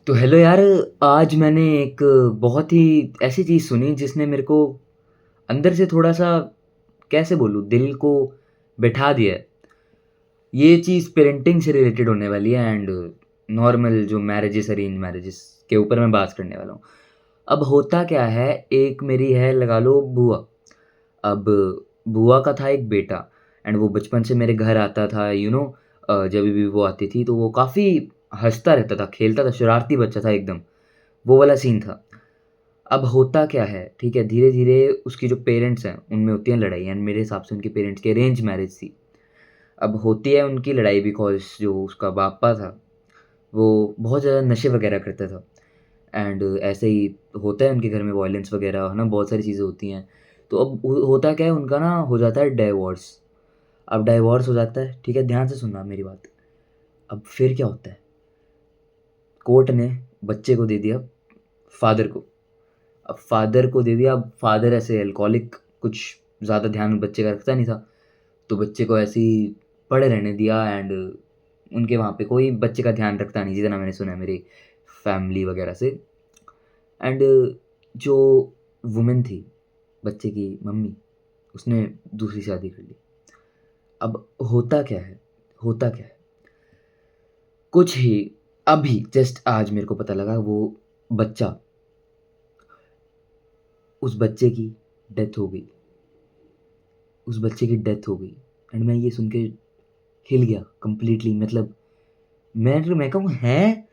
तो हेलो यार, आज मैंने एक बहुत ही ऐसी चीज़ सुनी जिसने मेरे को अंदर से थोड़ा-सा कैसे बोलूँ दिल को बैठा दिया है। ये चीज़ पेरेंटिंग से रिलेटेड होने वाली है एंड नॉर्मल जो मैरेजेस अरेंज मैरेजेस के ऊपर मैं बात करने वाला हूँ। अब होता क्या है, एक मेरी है लगा लो बुआ। अब बुआ का था एक बेटा एंड वो बचपन से मेरे घर आता था जभी भी वो आती थी तो वो काफ़ी हँसता रहता था, खेलता था, शरारती बच्चा था एकदम, वो वाला सीन था। अब होता क्या है, ठीक है, धीरे-धीरे उसकी जो पेरेंट्स हैं, उनमें होती है लड़ाई एंड मेरे हिसाब से उनके पेरेंट्स की अरेंज मैरेज थी। अब होती है उनकी लड़ाई बिकॉज़ जो उसका बाप्पा था, वो बहुत ज़्यादा नशे वगैरह करता था एंड ऐसे ही होता है उनके घर में वॉयलेंस वगैरह, है ना, बहुत सारी चीज़ें होती हैं। तो अब होता क्या है, उनका ना हो जाता है डाइवोर्स। अब डाइवोर्स हो जाता है, ठीक है, ध्यान से सुनना मेरी बात। अब फिर क्या होता है, कोर्ट ने बच्चे को दे दिया फादर को। अब फादर को दे दिया, अब फादर ऐसे अल्कोहलिक, कुछ ज़्यादा ध्यान बच्चे का रखता नहीं था, तो बच्चे को ऐसे ही पड़े रहने दिया एंड उनके वहाँ पे कोई बच्चे का ध्यान रखता नहीं, जितना मैंने सुना है मेरी फैमिली वगैरह से। एंड जो वुमन थी, बच्चे की मम्मी, उसने दूसरी शादी कर ली। अब होता क्या है, कुछ ही अभी जस्ट आज मेरे को पता लगा वो बच्चा उस बच्चे की डेथ हो गई। उस बच्चे की डेथ हो गई एंड मैं ये सुन के हिल गया कंप्लीटली। मतलब मैं कहूँ हैं?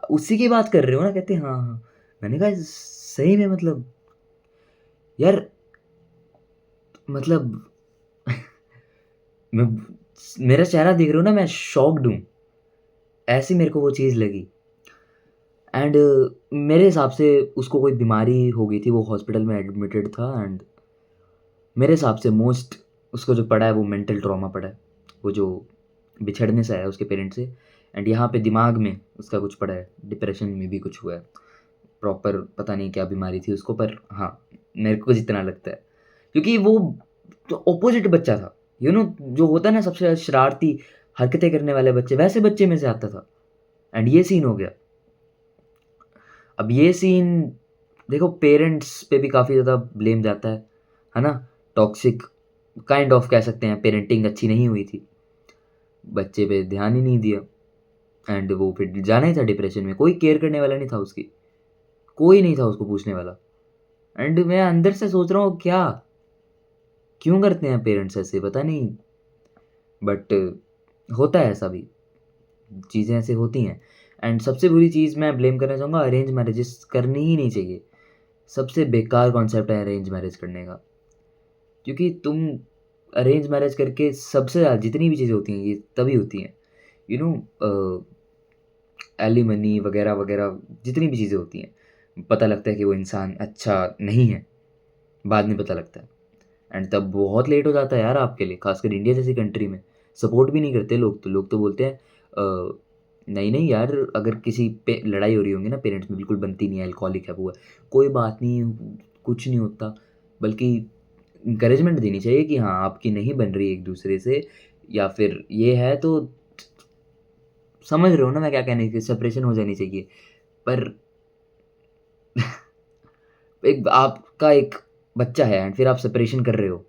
उसी की बात कर रहे हो ना? कहते हाँ, हाँ। मैंने कहा सही में मतलब यार मतलब मैं मेरा चेहरा देख रहे हो ना, मैं शॉक्ड हूँ। ऐसी मेरे को वो चीज़ लगी एंड मेरे हिसाब से उसको कोई बीमारी हो गई थी, वो हॉस्पिटल में एडमिटेड था एंड मेरे हिसाब से मोस्ट उसको जो पड़ा है वो मेंटल ट्रॉमा पड़ा है। वो जो बिछड़ने से आया है उसके पेरेंट्स से एंड यहाँ पे दिमाग में उसका कुछ पड़ा है, डिप्रेशन में भी कुछ हुआ है। प्रॉपर पता नहीं क्या बीमारी थी उसको, पर हाँ, मेरे को जितना लगता है। क्योंकि वो तो अपोज़िट बच्चा था, जो होता है ना सबसे ज़्यादा शरारती हरकतें करने वाले बच्चे, वैसे बच्चे में से आता था एंड ये सीन हो गया। अब ये सीन देखो पेरेंट्स पे भी काफ़ी ज़्यादा ब्लेम जाता है ना? टॉक्सिक काइंड ऑफ कह सकते हैं, पेरेंटिंग अच्छी नहीं हुई थी। बच्चे पे ध्यान ही नहीं दिया एंड वो फिर जाना ही था डिप्रेशन में, कोई केयर करने वाला नहीं था उसकी, कोई नहीं था उसको पूछने वाला। एंड मैं अंदर से सोच रहा हूँ क्या, क्यों करते हैं पेरेंट्स ऐसे, पता नहीं, बट होता है ऐसा भी, चीज़ें ऐसे होती हैं। एंड सबसे बुरी चीज़ मैं ब्लेम करना चाहूँगा, अरेंज मैरेजेस करनी ही नहीं चाहिए। सबसे बेकार कॉन्सेप्ट है अरेंज मैरेज करने का। क्योंकि तुम अरेंज मैरेज करके सबसे ज़्यादा जितनी भी चीज़ें होती हैं ये तभी होती हैं, यू नो एलिमनी वगैरह वगैरह, जितनी भी चीज़ें होती हैं, पता लगता है कि वो इंसान अच्छा नहीं है, बाद में पता लगता है एंड तब बहुत लेट हो जाता है यार आपके लिए, खासकर इंडिया जैसी कंट्री में सपोर्ट भी नहीं करते लोग तो बोलते हैं नहीं नहीं यार, अगर किसी पे लड़ाई हो रही होंगी ना पेरेंट्स में, बिल्कुल बनती नहीं है, अल्कोहलिक है वो है, कोई बात नहीं, कुछ नहीं होता, बल्कि इंकरेजमेंट देनी चाहिए कि हाँ आपकी नहीं बन रही एक दूसरे से, या फिर ये है तो समझ रहे हो ना मैं क्या कहने की, सेपरेशन हो जानी चाहिए। पर एक आपका एक बच्चा है एंड फिर आप सेपरेशन कर रहे हो,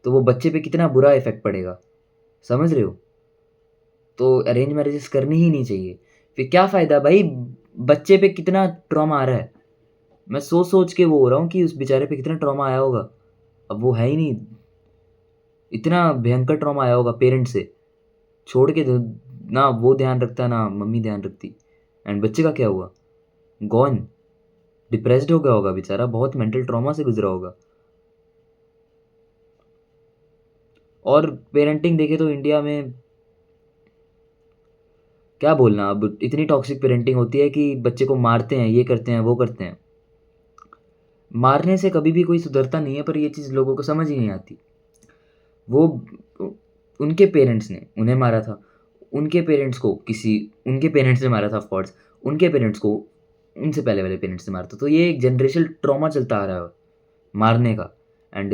तो वो बच्चे पे कितना बुरा इफ़ेक्ट पड़ेगा, समझ रहे हो? तो अरेंज मैरेजेस करनी ही नहीं चाहिए। फिर क्या फ़ायदा भाई, बच्चे पे कितना ट्रॉमा आ रहा है। मैं सोच-सोच के वो हो रहा हूँ कि उस बेचारे पे कितना ट्रॉमा आया होगा। अब वो है ही नहीं, इतना भयंकर ट्रॉमा आया होगा पेरेंट्स से। छोड़ के द ना वो ध्यान रखता, ना मम्मी ध्यान रखती एंड बच्चे का क्या हुआ? गॉन, डिप्रेस्ड हो गया होगा बेचारा, बहुत मेंटल ट्रॉमा से गुज़रा होगा। और पेरेंटिंग देखें तो इंडिया में क्या बोलना, अब इतनी टॉक्सिक पेरेंटिंग होती है कि बच्चे को मारते हैं, ये करते हैं, वो करते हैं। मारने से कभी भी कोई सुधरता नहीं है, पर ये चीज़ लोगों को समझ ही नहीं आती। वो उनके पेरेंट्स ने उन्हें मारा था, उनके पेरेंट्स ने मारा था ऑफ कोर्स, उनके पेरेंट्स को उनसे पहले वाले पेरेंट्स ने मारा था। तो ये एक जनरेशनल ट्रॉमा चलता आ रहा है मारने का एंड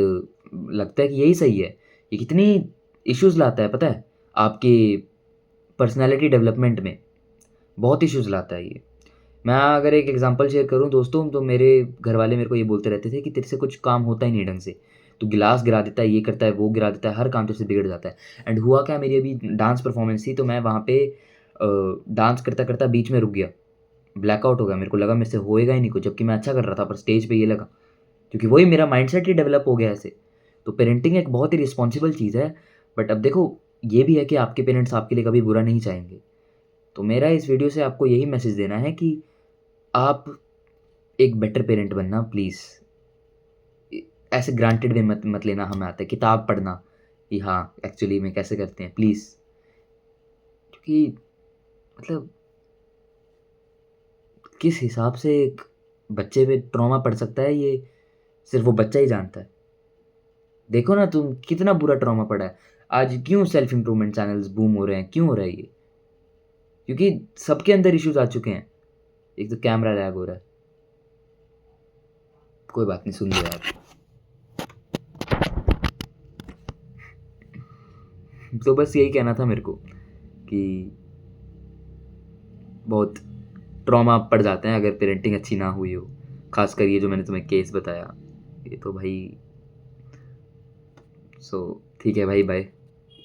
लगता है कि यही सही है। ये कितनी इश्यूज़ लाता है पता है? आपके पर्सनैलिटी डेवलपमेंट में बहुत इश्यूज़ लाता है ये। मैं अगर एक एग्ज़ाम्पल शेयर करूँ दोस्तों, तो मेरे घरवाले मेरे को ये बोलते रहते थे कि तेरे से कुछ काम होता ही नहीं ढंग से। तू गिलास गिरा देता है, ये करता है, वो गिरा देता है, हर काम तेरे से बिगड़ जाता है। एंड हुआ क्या, मेरी अभी डांस परफ़ॉर्मेंस थी, तो मैं वहाँ पे डांस करता-करता बीच में रुक गया। ब्लैकआउट हो गया, मेरे को लगा मेरे से होएगा ही नहीं कुछ, जबकि मैं अच्छा कर रहा था, पर स्टेज पे ये लगा। क्योंकि वही मेरा माइंडसेट ही डेवलप हो गया ऐसे। तो पेरेंटिंग एक बहुत ही रिस्पॉन्सिबल चीज़ है, बट अब देखो ये भी है कि आपके पेरेंट्स आपके लिए कभी बुरा नहीं चाहेंगे। तो मेरा इस वीडियो से आपको यही मैसेज देना है कि आप एक बेटर पेरेंट बनना प्लीज़। ऐसे ग्रांटेड वे मत लेना हमें आता है किताब पढ़ना कि हाँ, एक्चुअली में कैसे करते हैं प्लीज़। क्योंकि मतलब किस हिसाब से एक बच्चे पे ट्रॉमा पड़ सकता है, ये सिर्फ़ वो बच्चा ही जानता है। देखो ना तुम कितना बुरा ट्रॉमा पड़ा है। आज क्यों सेल्फ इम्प्रूवमेंट चैनल्स बूम हो रहे हैं, क्यों हो रहा है ये? क्योंकि सबके अंदर इश्यूज़ आ चुके हैं। एक तो कैमरा लैग हो रहा है। कोई बात नहीं, सुन लिया आप। तो बस यही कहना था मेरे को कि बहुत ट्रॉमा पड़ जाते हैं अगर पेरेंटिंग अच्छी ना हुई हो। ख़ासकर ये जो मैंने तुम्हें केस बताया, ये तो भाई ठीक है भाई, बाय।